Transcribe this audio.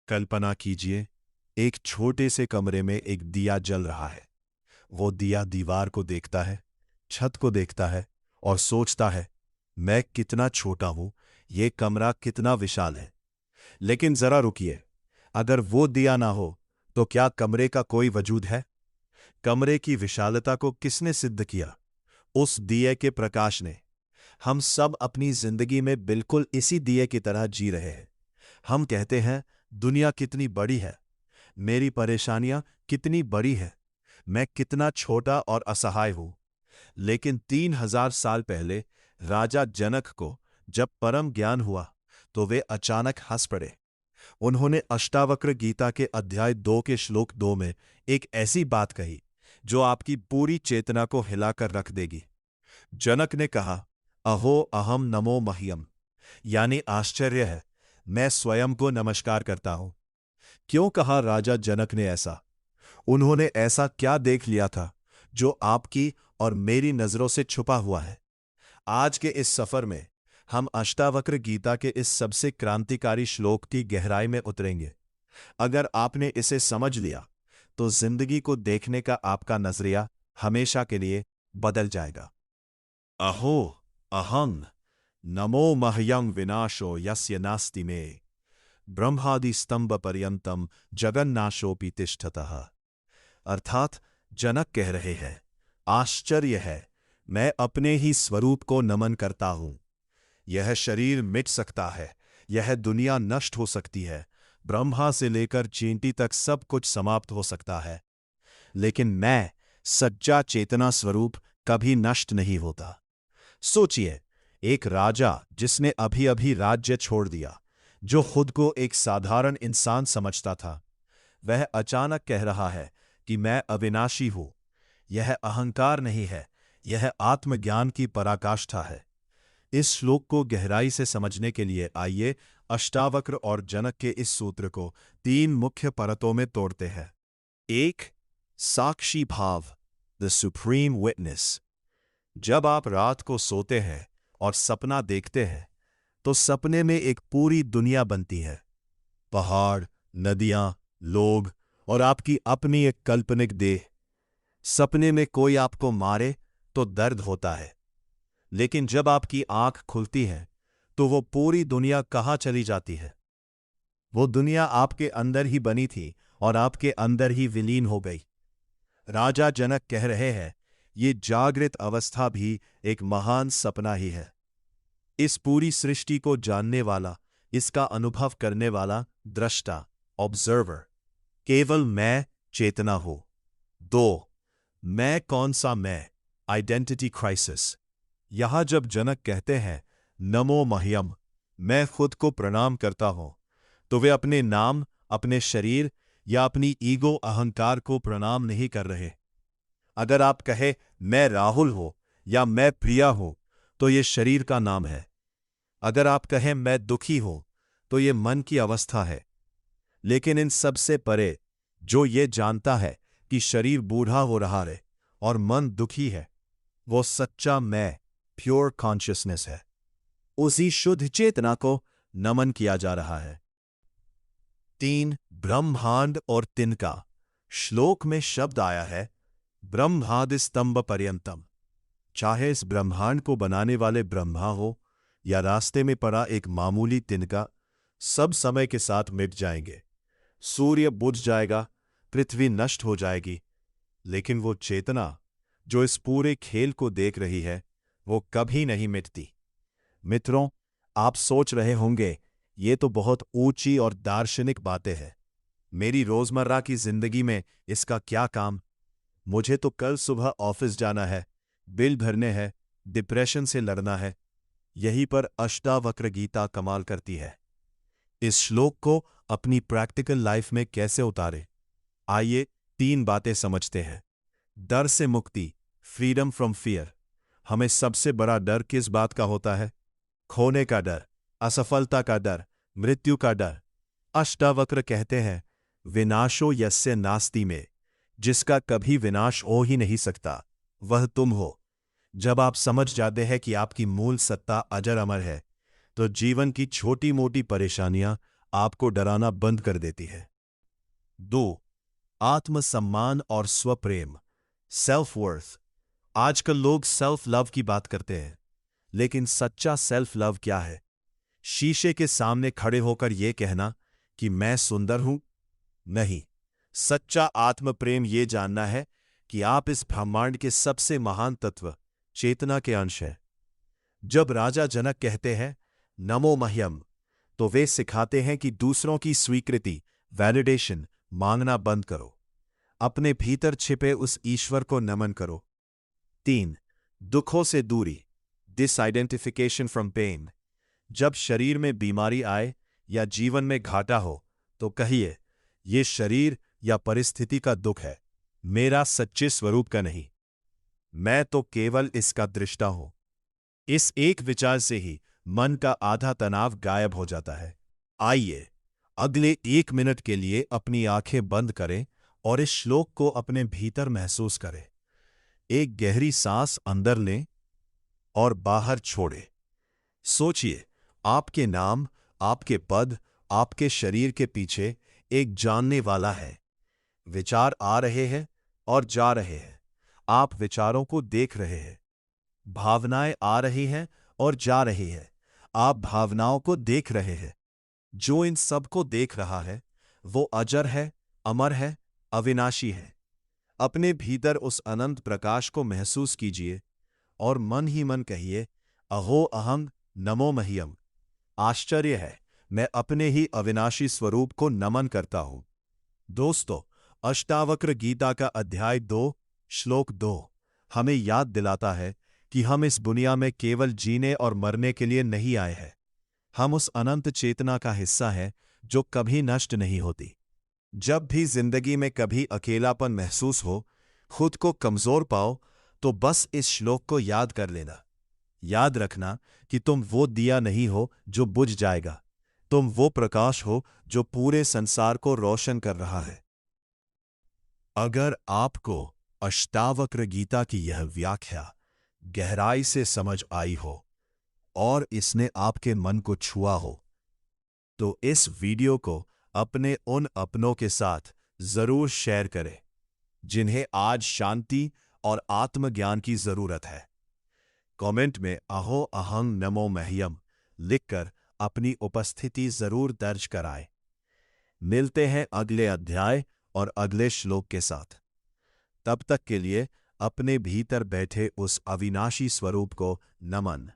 कल्पना कीजिए, एक छोटे से कमरे में एक दिया जल रहा है। वो दिया दीवार को देखता है, छत को देखता है और सोचता है, मैं कितना छोटा हूं, ये कमरा कितना विशाल है। लेकिन जरा रुकिए, अगर वो दिया ना हो तो क्या कमरे का कोई वजूद है? कमरे की विशालता को किसने सिद्ध किया? उस दिए के प्रकाश ने। हम सब अपनी जिंदगी में बिल्कुल इसी दिए की तरह जी रहे हैं। हम कहते हैं, दुनिया कितनी बड़ी है, मेरी परेशानियां कितनी बड़ी है, मैं कितना छोटा और असहाय हूं। लेकिन 3000 साल पहले राजा जनक को जब परम ज्ञान हुआ तो वे अचानक हंस पड़े। उन्होंने अष्टावक्र गीता के अध्याय 2 के श्लोक 2 में एक ऐसी बात कही जो आपकी पूरी चेतना को हिलाकर रख देगी। जनक ने कहा, अहो अहम नमो मह्यम, यानी आश्चर्य है, मैं स्वयं को नमस्कार करता हूं। क्यों कहा राजा जनक ने ऐसा? उन्होंने ऐसा क्या देख लिया था जो आपकी और मेरी नजरों से छुपा हुआ है? आज के इस सफर में हम अष्टावक्र गीता के इस सबसे क्रांतिकारी श्लोक की गहराई में उतरेंगे। अगर आपने इसे समझ लिया तो जिंदगी को देखने का आपका नजरिया हमेशा के लिए बदल जाएगा। अहो अहं नमो मह्यं विनाशो यस्य नास्ति में ब्रह्मादि स्तंभ पर्यंतम जगन्नाशोपि तिष्ठतः। अर्थात जनक कह रहे हैं, आश्चर्य है, मैं अपने ही स्वरूप को नमन करता हूं। यह शरीर मिट सकता है, यह दुनिया नष्ट हो सकती है, ब्रह्मा से लेकर चींटी तक सब कुछ समाप्त हो सकता है, लेकिन मैं, सच्चा चेतना स्वरूप, कभी नष्ट नहीं होता। सोचिए, एक राजा जिसने अभी अभी राज्य छोड़ दिया, जो खुद को एक साधारण इंसान समझता था, वह अचानक कह रहा है कि मैं अविनाशी हूं। यह अहंकार नहीं है, यह आत्मज्ञान की पराकाष्ठा है। इस श्लोक को गहराई से समझने के लिए आइए अष्टावक्र और जनक के इस सूत्र को 3 मुख्य परतों में तोड़ते हैं। 1. साक्षी भाव, द सुप्रीम विटनेस। जब आप रात को सोते हैं और सपना देखते हैं तो सपने में एक पूरी दुनिया बनती है। पहाड़, नदियां, लोग और आपकी अपनी एक काल्पनिक देह। सपने में कोई आपको मारे तो दर्द होता है, लेकिन जब आपकी आंख खुलती है तो वो पूरी दुनिया कहाँ चली जाती है? वो दुनिया आपके अंदर ही बनी थी और आपके अंदर ही विलीन हो गई। राजा जनक कह रहे हैं, ये जागृत अवस्था भी एक महान सपना ही है। इस पूरी सृष्टि को जानने वाला, इसका अनुभव करने वाला दृष्टा, ऑब्जर्वर, केवल मैं चेतना हो। 2. मैं कौन सा मैं, आइडेंटिटी क्राइसिस। यहां जब जनक कहते हैं, नमो मह्यम, मैं खुद को प्रणाम करता हूं, तो वे अपने नाम, अपने शरीर या अपनी ईगो अहंकार को प्रणाम नहीं कर रहे। अगर आप कहे मैं राहुल हूं या मैं प्रिया हूं तो ये शरीर का नाम है। अगर आप कहें मैं दुखी हूं तो ये मन की अवस्था है। लेकिन इन सब से परे, जो ये जानता है कि शरीर बूढ़ा हो रहा है और मन दुखी है, वो सच्चा मैं, प्योर कॉन्शियसनेस है। उसी शुद्ध चेतना को नमन किया जा रहा है। 3. ब्रह्मांड और तिनका। श्लोक में शब्द आया है, ब्रह्मादि स्तंभ पर्यंतम। चाहे इस ब्रह्मांड को बनाने वाले ब्रह्मा हो या रास्ते में पड़ा एक मामूली तिनका, सब समय के साथ मिट जाएंगे। सूर्य बुझ जाएगा, पृथ्वी नष्ट हो जाएगी, लेकिन वो चेतना जो इस पूरे खेल को देख रही है, वो कभी नहीं मिटती। मित्रों, आप सोच रहे होंगे, ये तो बहुत ऊंची और दार्शनिक बातें हैं। मेरी रोजमर्रा की जिंदगी में इसका क्या काम? मुझे तो कल सुबह ऑफिस जाना है, बिल भरने हैं, डिप्रेशन से लड़ना है। यहीं पर अष्टावक्र गीता कमाल करती है। इस श्लोक को अपनी प्रैक्टिकल लाइफ में कैसे उतारे? आइए 3 बातें समझते हैं। डर से मुक्ति, फ्रीडम फ्रॉम फियर। हमें सबसे बड़ा डर किस बात का होता है? खोने का डर, असफलता का डर, मृत्यु का डर। अष्टावक्र कहते हैं, विनाशो यस्य नास्ति में, जिसका कभी विनाश हो ही नहीं सकता, वह तुम हो। जब आप समझ जाते हैं कि आपकी मूल सत्ता अजर अमर है, तो जीवन की छोटी मोटी परेशानियां आपको डराना बंद कर देती है। 2. आत्मसम्मान और स्वप्रेम, सेल्फ वर्थ। आजकल लोग सेल्फ लव की बात करते हैं, लेकिन सच्चा सेल्फ लव क्या है? शीशे के सामने खड़े होकर यह कहना कि मैं सुंदर हूं? नहीं। सच्चा आत्म प्रेम यह जानना है कि आप इस ब्रह्मांड के सबसे महान तत्व, चेतना के अंश हैं। जब राजा जनक कहते हैं नमो मह्यम, तो वे सिखाते हैं कि दूसरों की स्वीकृति, वैलिडेशन मांगना बंद करो। अपने भीतर छिपे उस ईश्वर को नमन करो। 3. दुखों से दूरी, डिसआइडेंटिफिकेशन फ्रॉम पेन। जब शरीर में बीमारी आए या जीवन में घाटा हो, तो कहिए, ये शरीर या परिस्थिति का दुख है, मेरा सच्चे स्वरूप का नहीं। मैं तो केवल इसका दृष्टा हूं। इस एक विचार से ही मन का आधा तनाव गायब हो जाता है। आइए, अगले 1 मिनट के लिए अपनी आंखें बंद करें और इस श्लोक को अपने भीतर महसूस करें। एक गहरी सांस अंदर लें और बाहर छोड़ें। सोचिए, आपके नाम, आपके पद, आपके शरीर के पीछे एक जानने वाला है। विचार आ रहे हैं और जा रहे हैं। आप विचारों को देख रहे हैं। भावनाएं आ रही हैं और जा रही हैं। आप भावनाओं को देख रहे हैं। जो इन सब को देख रहा है, वो अजर है, अमर है, अविनाशी है। अपने भीतर उस अनंत प्रकाश को महसूस कीजिए और मन ही मन कहिए, अहो अहं नमो मह्यम। आश्चर्य है, मैं अपने ही अविनाशी स्वरूप को नमन करता हूं। दोस्तों, अष्टावक्र गीता का अध्याय 2, श्लोक 2 हमें याद दिलाता है कि हम इस दुनिया में केवल जीने और मरने के लिए नहीं आए हैं। हम उस अनंत चेतना का हिस्सा हैं जो कभी नष्ट नहीं होती। जब भी जिंदगी में कभी अकेलापन महसूस हो, खुद को कमजोर पाओ, तो बस इस श्लोक को याद कर लेना। याद रखना कि तुम वो दिया नहीं हो जो बुझ जाएगा। तुम वो प्रकाश हो जो पूरे संसार को रोशन कर रहा है। अगर आपको अष्टावक्र गीता की यह व्याख्या गहराई से समझ आई हो और इसने आपके मन को छुआ हो, तो इस वीडियो को अपने उन अपनों के साथ जरूर शेयर करें जिन्हें आज शांति और आत्मज्ञान की जरूरत है। कमेंट में अहो अहं नमो मह्यम लिखकर अपनी उपस्थिति जरूर दर्ज कराएं। मिलते हैं अगले अध्याय और अगले श्लोक के साथ। तब तक के लिए अपने भीतर बैठे उस अविनाशी स्वरूप को नमन।